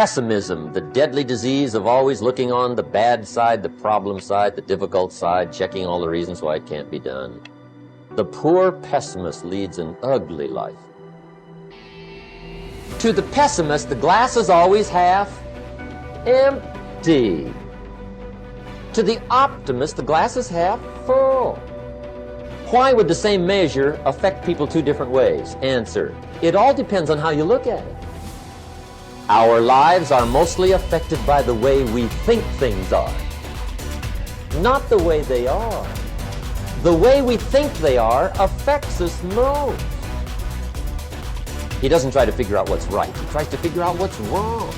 Pessimism, the deadly disease of always looking on the bad side, the problem side, the difficult side, checking all the reasons why it can't be done. The poor pessimist leads an ugly life. To the pessimist, the glass is always half empty. To the optimist, the glass is half full. Why would the same measure affect people two different ways? Answer: it all depends on how you look at it. Our lives are mostly affected by the way we think things are, not the way they are. The way we think they are affects us most. He doesn't try to figure out what's right. He tries to figure out what's wrong.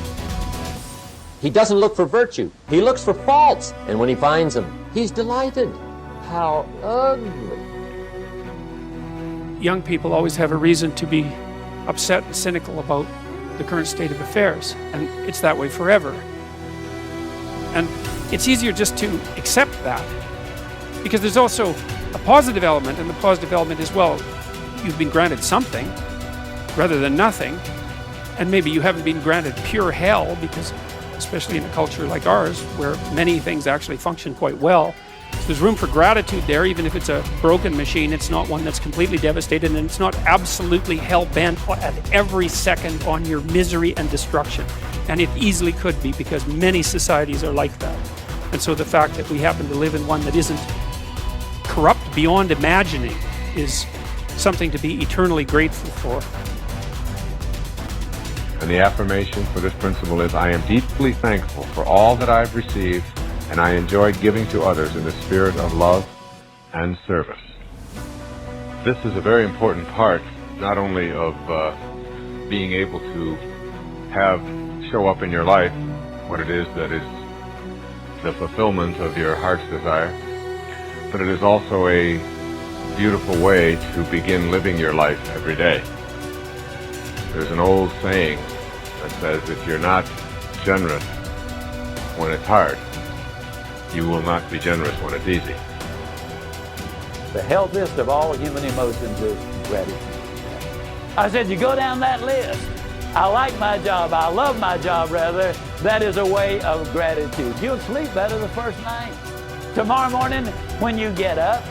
He doesn't look for virtue. He looks for faults. And when he finds them, he's delighted. How ugly. Young people always have a reason to be upset and cynical about the current state of affairs, and it's that way forever. And it's easier just to accept that, because there's also a positive element, and the positive element is, well, you've been granted something rather than nothing, and maybe you haven't been granted pure hell, because especially in a culture like ours where many things actually function quite well, so there's room for gratitude there. Even if it's a broken machine, it's not one that's completely devastated, and it's not absolutely hell-bent at every second on your misery and destruction. And it easily could be, because many societies are like that. And so the fact that we happen to live in one that isn't corrupt beyond imagining is something to be eternally grateful for. And the affirmation for this principle is, I am deeply thankful for all that I've received, and I enjoy giving to others in the spirit of love and service. This is a very important part, not only of being able to show up in your life what it is that is the fulfillment of your heart's desire, but it is also a beautiful way to begin living your life every day. There's an old saying that says, if you're not generous when it's hard, you will not be generous when it's easy. The healthiest of all human emotions is gratitude. I said, you go down that list. I like my job. I love my job, rather. That is a way of gratitude. You'll sleep better the first night. Tomorrow morning, when you get up,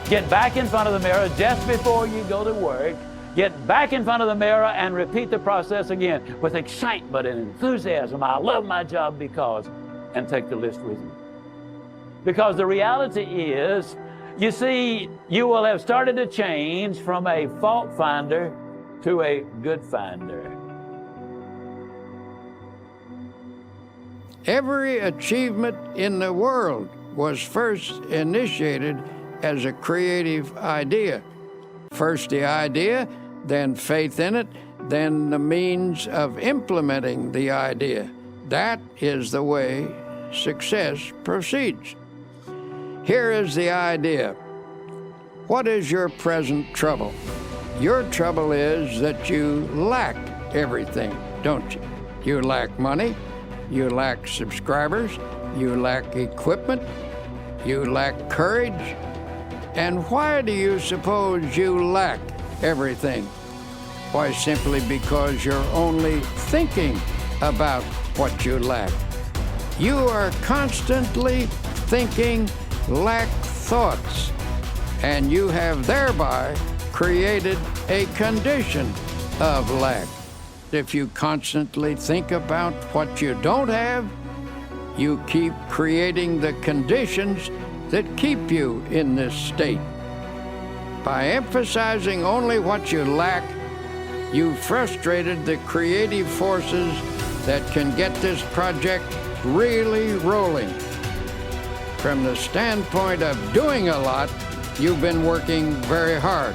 get back in front of the mirror just before you go to work. Get back in front of the mirror and repeat the process again with excitement and enthusiasm. I love my job because, and take the list with you. Because the reality is, you see, you will have started to change from a fault finder to a good finder. Every achievement in the world was first initiated as a creative idea. First the idea, then faith in it, then the means of implementing the idea. That is the way success proceeds. Here is the idea. What is your present trouble? Your trouble is that you lack everything, don't you? You lack money, you lack subscribers, you lack equipment, you lack courage. And why do you suppose you lack everything? Why, simply because you're only thinking about what you lack. You are constantly thinking lack thoughts, and you have thereby created a condition of lack. If you constantly think about what you don't have, you keep creating the conditions that keep you in this state. By emphasizing only what you lack, you frustrated the creative forces that can get this project really rolling. From the standpoint of doing a lot, you've been working very hard.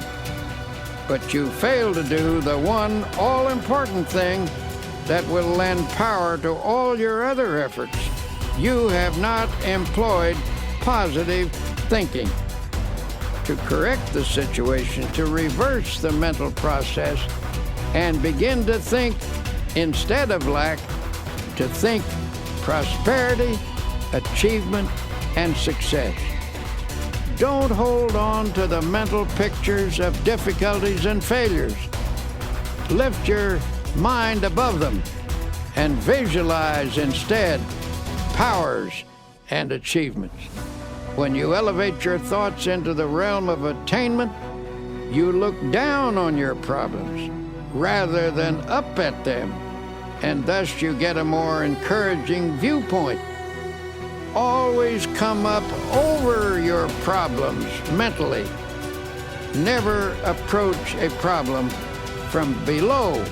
But you fail to do the one all-important thing that will lend power to all your other efforts. You have not employed positive thinking. To correct the situation, to reverse the mental process, and begin to think, instead of lack, to think prosperity, achievement, and success. Don't hold on to the mental pictures of difficulties and failures. Lift your mind above them and visualize instead powers and achievements. When you elevate your thoughts into the realm of attainment, you look down on your problems rather than up at them, and thus you get a more encouraging viewpoint. Always come up over your problems mentally. Never approach a problem from below